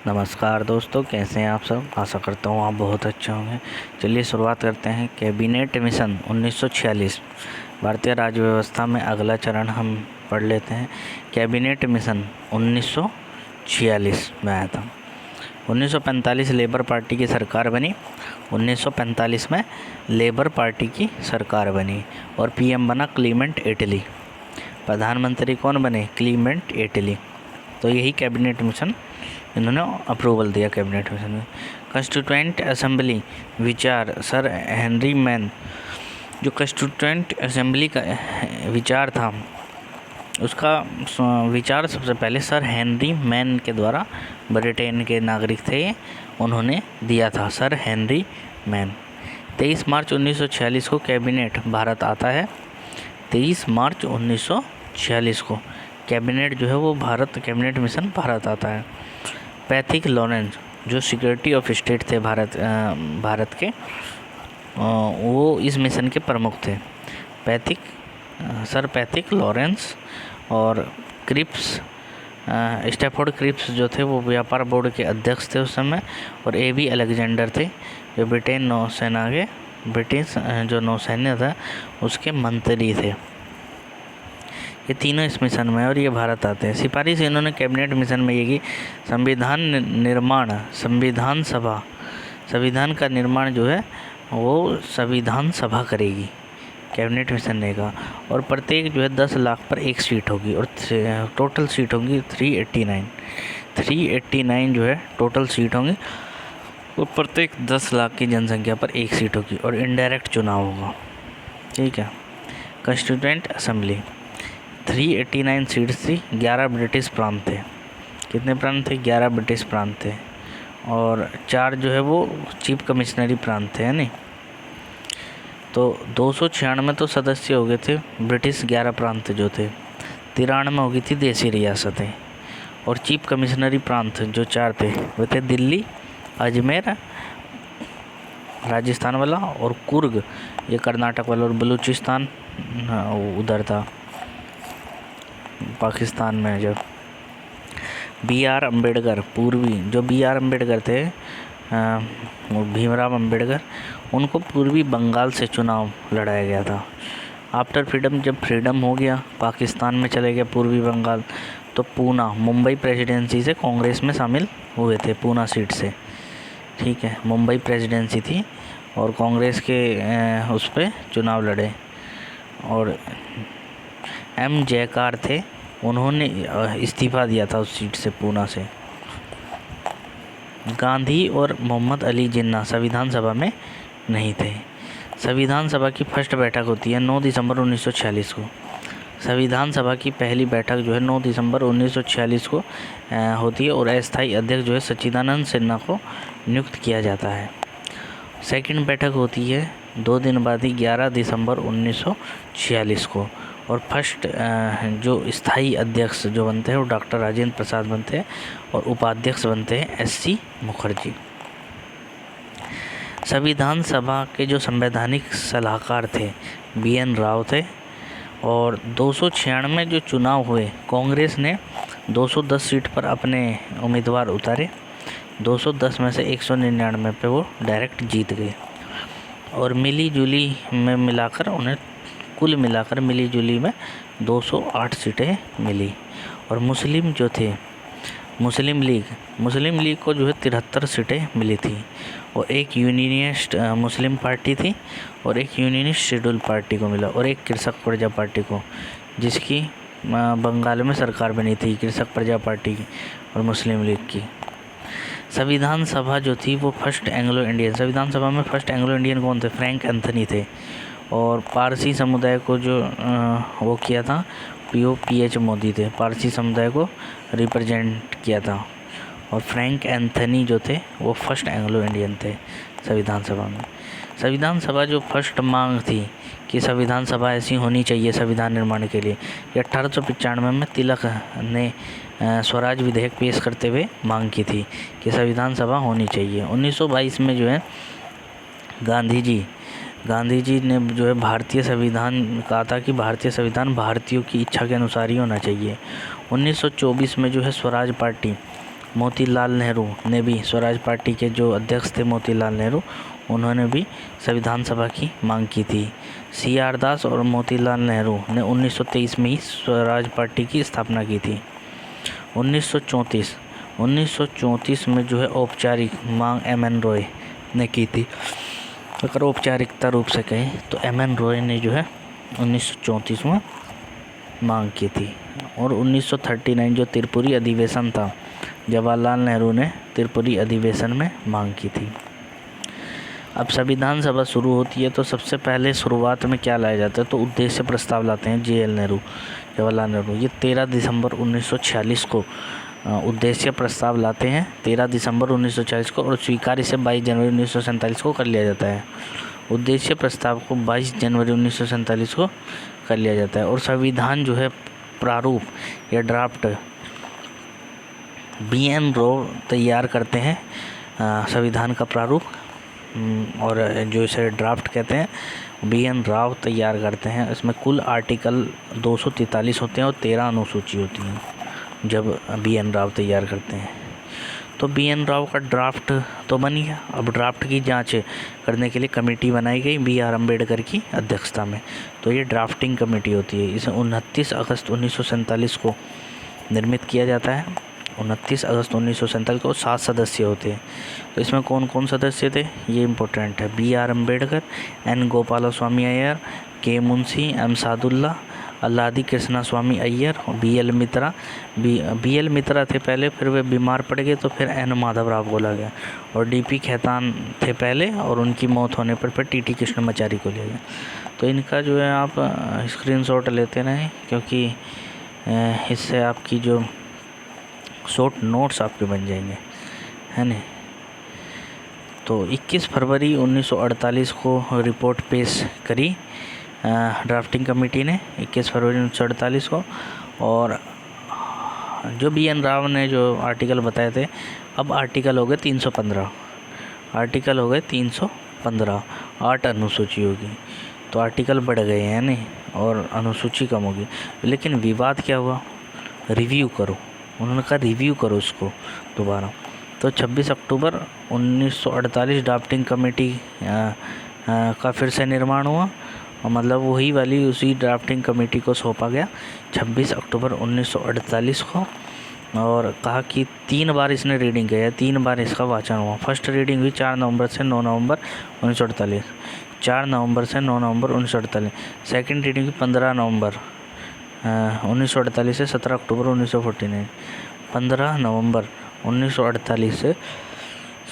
नमस्कार दोस्तों, कैसे हैं आप सब। आशा करता हूँ आप बहुत अच्छे होंगे। चलिए शुरुआत करते हैं। कैबिनेट मिशन 1946 भारतीय राज्य व्यवस्था में अगला चरण हम पढ़ लेते हैं। कैबिनेट मिशन 1946 में आया था। 1945 लेबर पार्टी की सरकार बनी। 1945 में लेबर पार्टी की सरकार बनी और पीएम बना क्लीमेंट एटली। प्रधानमंत्री कौन बने? क्लीमेंट एटली। तो यही कैबिनेट मिशन इन्होंने अप्रूवल दिया कैबिनेट मिशन में। कॉन्स्टिट्यूएंट असेंबली विचार सर हेनरी मैन। जो कॉन्स्टिट्यूएंट असेंबली का विचार था, उसका विचार सबसे पहले सर हेनरी मैन के द्वारा, ब्रिटेन के नागरिक थे, उन्होंने दिया था। Sir Henry man. 23 मार्च 1946 को कैबिनेट भारत आता है। 23 मार्च 1946 को कैबिनेट जो है वो कैबिनेट मिशन भारत आता है। पैथिक लॉरेंस जो सिक्योरिटी ऑफ स्टेट थे भारत के, वो इस मिशन के प्रमुख थे। सर पैथिक लॉरेंस और क्रिप्स, स्टैफोर्ड क्रिप्स जो थे वो व्यापार बोर्ड के अध्यक्ष थे उस समय, और एबी अलेक्जेंडर थे जो ब्रिटिश जो नौसैन्य था उसके मंत्री थे। ये तीनों इस मिशन में और ये भारत आते हैं। सिफारिश इन्होंने कैबिनेट मिशन में ये की, संविधान का निर्माण जो है वो संविधान सभा करेगी, कैबिनेट मिशन ने कहा। और प्रत्येक जो है 10 लाख पर एक सीट होगी और टोटल सीट होंगी 389 जो है टोटल सीट होंगी, और प्रत्येक 10 लाख की जनसंख्या पर एक सीट होगी और इनडायरेक्ट चुनाव होगा। ठीक है। कॉन्स्टिट्यूएंट असेंबली 389 सीट्स थी। 11 ब्रिटिश प्रांत थे। कितने प्रांत थे? 11 ब्रिटिश प्रांत थे, और 4 जो है वो चीफ कमिश्नरी प्रांत थे, है नहीं। तो 296 तो सदस्य हो गए थे ब्रिटिश 11 प्रांत जो थे। 93 हो गई थी देसी रियासतें, और चीफ कमिश्नरी प्रांत जो 4 थे वो थे दिल्ली, अजमेर राजस्थान वाला, और कुर्ग ये कर्नाटक वाला, और बलूचिस्तान उधर था पाकिस्तान में। जब B.R. अम्बेडकर B.R. अम्बेडकर थे, भीमराव अम्बेडकर, उनको पूर्वी बंगाल से चुनाव लड़ाया गया था। आफ्टर फ्रीडम, जब फ्रीडम हो गया, पाकिस्तान में चले गया पूर्वी बंगाल, तो पूना मुंबई प्रेसिडेंसी से कांग्रेस में शामिल हुए थे, पूना सीट से। ठीक है, मुंबई प्रेसिडेंसी थी और कांग्रेस के उस पर चुनाव लड़े, और M. जयकार थे, उन्होंने इस्तीफ़ा दिया था उस सीट से, पूना से। गांधी और मोहम्मद अली जिन्ना संविधान सभा में नहीं थे। संविधान सभा की फर्स्ट बैठक होती है 9 दिसंबर 1946 को। संविधान सभा की पहली बैठक जो है 9 दिसंबर 1946 को होती है, और अस्थायी अध्यक्ष जो है सच्चिदानंद सिन्हा को नियुक्त किया जाता है। सेकंड बैठक होती है 2 दिन बाद ही 11 दिसंबर 1946 को, और फर्स्ट जो स्थायी अध्यक्ष जो बनते हैं वो डॉक्टर राजेंद्र प्रसाद बनते हैं, और उपाध्यक्ष बनते हैं S.C. मुखर्जी। संविधान सभा के जो संवैधानिक सलाहकार थे B.N. राव थे, और 296 जो चुनाव हुए, कांग्रेस ने 210 सीट पर अपने उम्मीदवार उतारे। 210 में से 199 पे वो डायरेक्ट जीत गए, और कुल मिलाकर मिली जुली में 208 सीटें मिली। और मुस्लिम जो थे, मुस्लिम लीग को जो है 73 सीटें मिली थी, और एक यूनियनिस्ट मुस्लिम पार्टी थी, और एक यूनियनिस्ट शेड्यूल पार्टी को मिला, और एक कृषक प्रजा पार्टी को, जिसकी बंगाल में सरकार बनी थी, कृषक प्रजा पार्टी की और मुस्लिम लीग की। संविधान सभा जो थी वो संविधान सभा में फर्स्ट एंग्लो इंडियन कौन थे? फ्रैंक एंथनी थे, और पारसी समुदाय को जो वो किया था PH मोदी थे, पारसी समुदाय को रिप्रेजेंट किया था, और फ्रैंक एंथनी जो थे वो फर्स्ट एंग्लो इंडियन थे संविधान सभा में। संविधान सभा जो फर्स्ट मांग थी कि संविधान सभा ऐसी होनी चाहिए संविधान निर्माण के लिए, ये 1895 में तिलक ने स्वराज विधेयक पेश करते हुए मांग की थी कि संविधान सभा होनी चाहिए। 1922 में जो है गांधी जी ने जो है भारतीय संविधान कहा था कि भारतीय संविधान भारतीयों की इच्छा के अनुसार ही होना चाहिए। 1924 में जो है स्वराज पार्टी मोतीलाल नेहरू ने भी, स्वराज पार्टी के जो अध्यक्ष थे मोतीलाल नेहरू, उन्होंने भी संविधान सभा की मांग की थी। CR दास और मोतीलाल नेहरू ने 1923 में ही स्वराज पार्टी की स्थापना की थी। 1934 में जो है औपचारिक मांग MN रॉय ने की थी। अगर औपचारिकता रूप से कहें तो MN रॉय ने जो है 1934 में मांग की थी। और 1939 जो त्रिपुरी अधिवेशन था, जवाहरलाल नेहरू ने त्रिपुरी अधिवेशन में मांग की थी। अब संविधान सभा शुरू होती है तो सबसे पहले शुरुआत में क्या लाया जाता है, तो उद्देश्य प्रस्ताव लाते हैं जवाहरलाल नेहरू। ये 13 दिसंबर 1946 को उद्देश्य प्रस्ताव लाते हैं, 13 दिसंबर 1946 को, और स्वीकार इसे 22 जनवरी 1947 को कर लिया जाता है। उद्देश्य प्रस्ताव को 22 जनवरी 1947 को कर लिया जाता है। और संविधान जो है प्रारूप या ड्राफ्ट BN राव तैयार करते हैं, संविधान का प्रारूप, और जो इसे ड्राफ्ट कहते हैं BN राव तैयार करते हैं। इसमें कुल आर्टिकल 243 होते हैं और 13 अनुसूची होती हैं जब BN राव तैयार करते हैं। तो BN राव का ड्राफ्ट तो बन गया। अब ड्राफ्ट की जांच करने के लिए कमेटी बनाई गई BR अम्बेडकर की अध्यक्षता में। तो ये ड्राफ्टिंग कमेटी होती है। इसे 29 अगस्त 1947 को निर्मित किया जाता है। 29 अगस्त 1947 को 7 सदस्य होते हैं। तो इसमें कौन कौन सदस्य थे ये इम्पोर्टेंट है। BR Ambedkar, N Gopalaswamy Iyer, K Munshi, M Sadulla, Alladi Krishna स्वामी अय्यर, BL मित्रा। BL मित्रा थे पहले, फिर वे बीमार पड़ गए तो फिर N माधवराव बोला गया। और DP खेतान थे पहले, और उनकी मौत होने पर फिर TT कृष्णमाचारी को लिया गया। तो इनका जो है आप स्क्रीनशॉट लेते रहें, क्योंकि इससे आपकी जो शॉर्ट नोट्स आपके बन जाएंगे, है ना। तो 21 फरवरी 1948 को रिपोर्ट पेश करी ड्राफ्टिंग कमेटी ने, 21 फरवरी 1948 को। और जो BN राव ने जो आर्टिकल बताए थे, अब आर्टिकल हो गए 315, 8 अनुसूची होगी। तो आर्टिकल बढ़ गए हैं नहीं, और अनुसूची कम होगी। लेकिन विवाद क्या हुआ, रिव्यू करो, उन्होंने कहा रिव्यू करो इसको दोबारा। तो 26 अक्टूबर 1948 ड्राफ्टिंग कमेटी का फिर से निर्माण हुआ, और मतलब वही वाली उसी ड्राफ्टिंग कमेटी को सौंपा गया 26 अक्टूबर 1948 को। और कहा कि 3 बार इसने रीडिंग किया, 3 बार इसका वाचन हुआ। फर्स्ट रीडिंग हुई 4 नवंबर से 9 नवंबर 1948, 4 नवंबर से 9 नवंबर 1948। सेकेंड रीडिंग हुई 15 नवंबर 1948 से 17 अक्टूबर 1949, 15 नवंबर 1948 से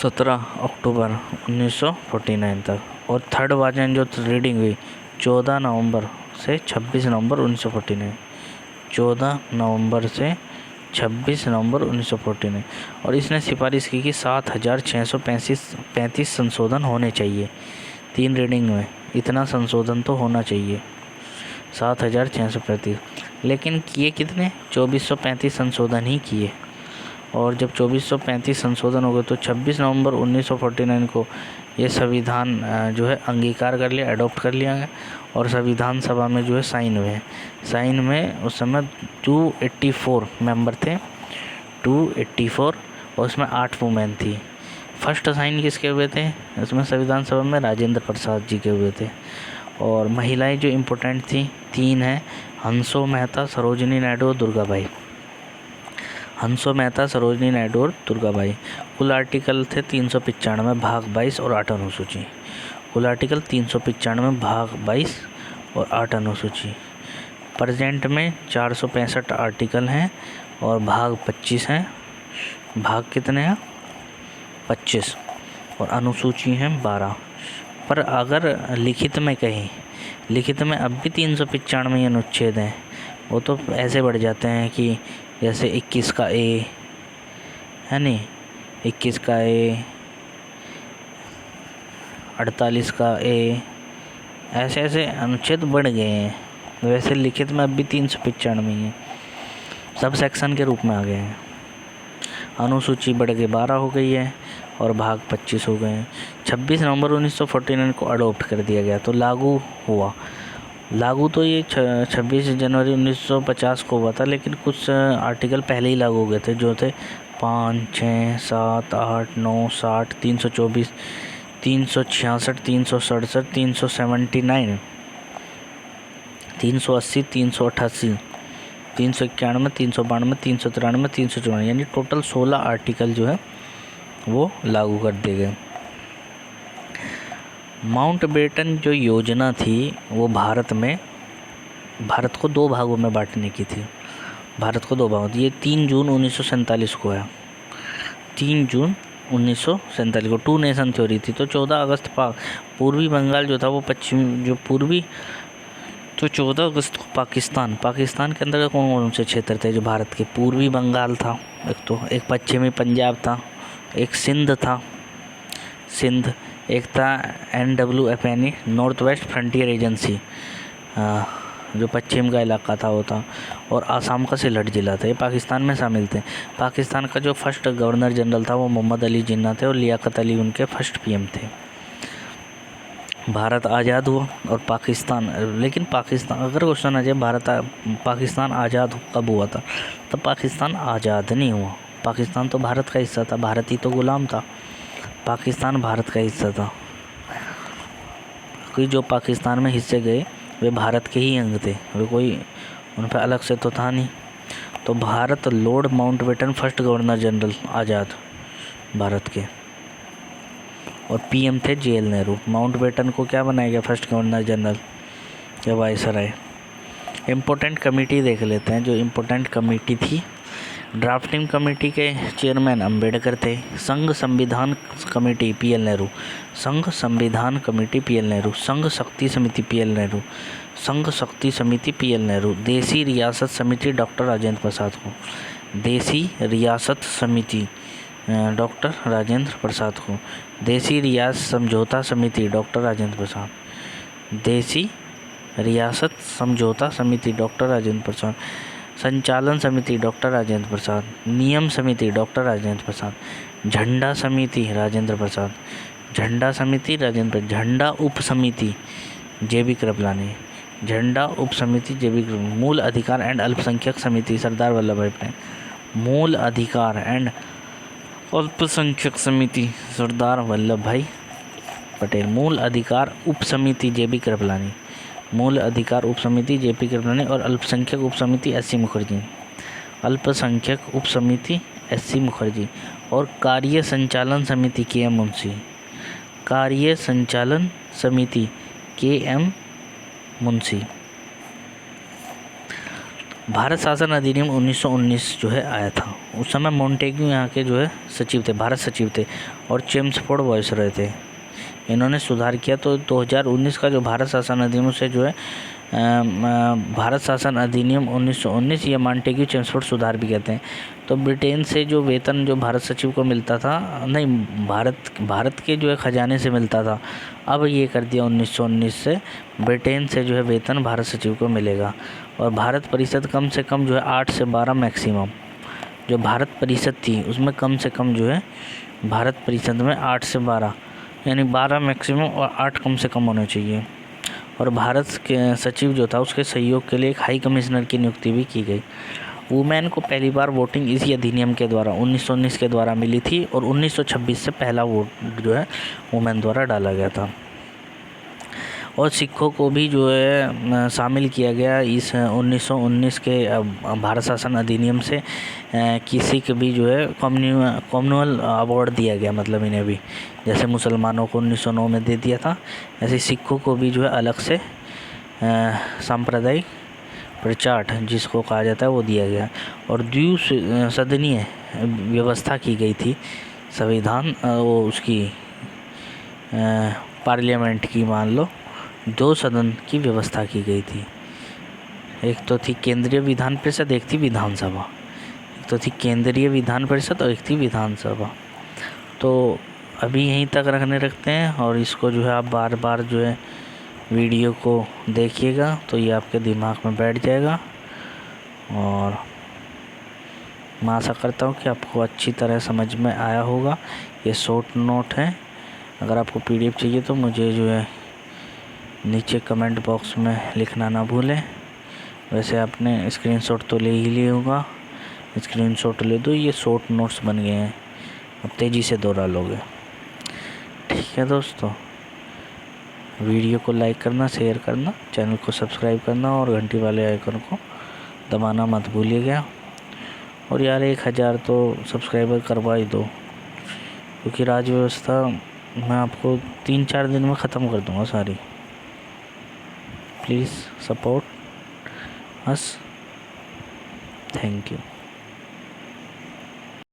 17 अक्टूबर 1949 तक। और थर्ड वाचन जो रीडिंग हुई 14 नवंबर से 26 नवंबर 1949, 14 नवंबर से 26 नवंबर 1949। और इसने सिफारिश की कि 7635 संशोधन होने चाहिए। 3 रीडिंग में इतना संशोधन तो होना चाहिए, 7635। लेकिन किए कितने, 2435 संशोधन ही किए। और जब 2435 संशोधन हो गए तो 26 नवंबर 1949 को ये संविधान जो है अंगीकार कर लिया, अडॉप्ट कर लिया गया। और संविधान सभा में जो है साइन हुए। साइन में उस समय 284 मेंबर थे, 284, और उसमें 8 वुमेन थी। फर्स्ट साइन किसके हुए थे इसमें संविधान सभा में, राजेंद्र प्रसाद जी के हुए थे। और महिलाएं जो इम्पोर्टेंट थी 3 हैं, हंसो मेहता, सरोजिनी नायडू और दुर्गाबाई। हंसो मेहता, सरोजिनी नायडू और दुर्गाबाई। कुल आर्टिकल थे 395, भाग 22 और 8 अनुसूची। कुल आर्टिकल 395, भाग 22 और 8 अनुसूची। प्रेजेंट में 465 आर्टिकल हैं और भाग 25 हैं। भाग कितने हैं, 25, और अनुसूची हैं 12। पर अगर लिखित में कहें, लिखित में अब भी 395 अनुच्छेद हैं। वो तो ऐसे बढ़ जाते हैं कि जैसे 21 का ए है नहीं, 21 का ए, 48 का ए, ऐसे ऐसे अनुच्छेद बढ़ गए हैं। वैसे लिखित में अब भी 395 हैं, सब सेक्शन के रूप में आ गए हैं। अनुसूची बढ़ के 12 हो गई है और भाग 25 हो गए हैं। 26 नवंबर 1949 को अडॉप्ट कर दिया गया, तो लागू हुआ। लागू तो ये 26 जनवरी 1950 को हुआ था, लेकिन कुछ आर्टिकल पहले ही लागू हो गए थे, जो थे 5, 6, 7, 8, 9, 60, 324, 366, 367, 379, 380, 388, 391, 392, 393, 394, यानी टोटल 16 आर्टिकल जो है वो लागू कर दिए गए। माउंटबेटन जो योजना थी वो भारत को 2 भागों में बांटने की थी। भारत को 2 भागों, ये 3 जून 1947 को है। 3 जून 1947 को 2 नेशन थ्योरी थी। तो 14 अगस्त पूर्वी बंगाल जो था वो तो 14 अगस्त को पाकिस्तान के अंदर कौन कौन से क्षेत्र थे जो भारत के? पूर्वी बंगाल था एक पश्चिमी पंजाब था, एक सिंध, एक था NWF यानी नॉर्थ वेस्ट फ्रंटियर एजेंसी, जो पश्चिम का इलाका था वो था, और आसाम का सिलहट जिला था। ये पाकिस्तान में शामिल थे। पाकिस्तान का जो फर्स्ट गवर्नर जनरल था वो मोहम्मद अली जिन्ना थे और लियाकत अली उनके फर्स्ट PM थे। भारत आज़ाद हुआ और लेकिन पाकिस्तान अगर क्वेश्चन आ जाए पाकिस्तान आज़ाद कब हुआ था, तो पाकिस्तान आज़ाद नहीं हुआ। पाकिस्तान तो भारत का हिस्सा था, भारत ही तो गुलाम था। पाकिस्तान भारत का हिस्सा था, क्योंकि जो पाकिस्तान में हिस्से गए वे भारत के ही अंग थे, वे कोई उन पर अलग से तो था नहीं। तो Bharat, Lord Mountbatten first governor general आज़ाद भारत के, और PM थे JL नेहरू। माउंटबेटन को क्या बनाया गया फर्स्ट गवर्नर जनरल या वायसराय। इम्पोर्टेंट कमेटी देख लेते हैं। जो इम्पोर्टेंट कमेटी थी, ड्राफ्टिंग कमेटी के चेयरमैन अंबेडकर थे। संघ संविधान कमेटी PL नेहरू, संघ संविधान कमेटी PL नेहरू, संघ शक्ति समिति PL नेहरू, संघ शक्ति समिति PL नेहरू। देसी रियासत समिति डॉक्टर राजेंद्र प्रसाद को, देसी रियासत समिति डॉक्टर राजेंद्र प्रसाद को। देसी रियासत समझौता समिति डॉक्टर राजेंद्र प्रसाद, देसी रियासत समझौता समिति डॉक्टर राजेंद्र प्रसाद। संचालन समिति डॉक्टर राजेंद्र प्रसाद, नियम समिति डॉक्टर राजेंद्र प्रसाद, झंडा समिति राजेंद्र प्रसाद, झंडा समिति राजेंद्र, झंडा उप समिति JB कृपलानी, झंडा उप समिति JB कृपलानी। मूल अधिकार एंड अल्पसंख्यक समिति सरदार वल्लभ भाई पटेल, मूल अधिकार एंड अल्पसंख्यक समिति सरदार वल्लभ भाई पटेल। मूल अधिकार उप समिति JB कृपलानी, मूल अधिकार उप समिति JP कृपलानी, और अल्पसंख्यक उप समिति SC मुखर्जी, अल्पसंख्यक उप समिति SC मुखर्जी। और कार्य संचालन समिति KM मुंशी, कार्य संचालन समिति KM मुंशी। भारत शासन अधिनियम 1919 जो है आया था। उस समय मोंटेग्यू यहाँ के जो है सचिव थे, भारत सचिव थे, और चेम्सफोर्ड वायसरॉय थे। इन्होंने सुधार किया। तो 2019 का जो भारत शासन अधिनियम से जो है भारत शासन अधिनियम 1919 या मॉन्टेग्यू चेम्सफोर्ड सुधार भी कहते हैं। तो ब्रिटेन से जो वेतन जो भारत सचिव को मिलता था, नहीं, भारत के जो है खजाने से मिलता था, अब ये कर दिया 1919 से ब्रिटेन से जो है वेतन भारत सचिव को मिलेगा। और भारत परिषद कम से कम जो है 8 से 12 मैक्सिमम, जो भारत परिषद थी उसमें कम से कम जो है भारत परिषद में 8 से 12 यानी 12 मैक्सिमम और 8 कम से कम होने चाहिए। और भारत के सचिव जो था उसके सहयोग के लिए एक हाई कमिश्नर की नियुक्ति भी की गई। वुमेन को पहली बार वोटिंग इसी अधिनियम के द्वारा 1919 के द्वारा मिली थी, और 1926 से पहला वोट जो है वुमेन द्वारा डाला गया था। और सिखों को भी जो है शामिल किया गया इस 1919 के भारत शासन अधिनियम से। किसी के भी जो है कॉमनवेल्थ अवार्ड दिया गया, मतलब इन्हें भी, जैसे मुसलमानों को 1909 में दे दिया था, ऐसे सिखों को भी जो है अलग से सांप्रदायिक प्रचार जिसको कहा जाता है वो दिया गया। और द्विसदनीय व्यवस्था की गई थी संविधान, वो उसकी पार्लियामेंट की, मान लो 2 सदन की व्यवस्था की गई थी। एक तो थी केंद्रीय विधान परिषद, एक थी विधानसभा। एक तो थी केंद्रीय विधान परिषद और एक थी विधानसभा। तो अभी यहीं तक रखते हैं, और इसको जो है आप बार बार जो है वीडियो को देखिएगा तो ये आपके दिमाग में बैठ जाएगा। और मैं आशा करता हूँ कि आपको अच्छी तरह समझ में आया होगा। ये शॉर्ट नोट है। अगर आपको PDF चाहिए तो मुझे जो है नीचे कमेंट बॉक्स में लिखना ना भूलें। वैसे आपने स्क्रीनशॉट तो ले ही लिया होगा, स्क्रीनशॉट ले दो, ये शॉर्ट नोट्स बन गए हैं, अब तेज़ी से दोहरा लोगे। ठीक है दोस्तों, वीडियो को लाइक करना, शेयर करना, चैनल को सब्सक्राइब करना और घंटी वाले आइकन को दबाना मत भूलिएगा। और यार 1000 तो सब्सक्राइबर करवा ही दो, क्योंकि राज्य व्यवस्था मैं आपको 3-4 दिन में ख़त्म कर दूँगा सारी। Please support us, thank you.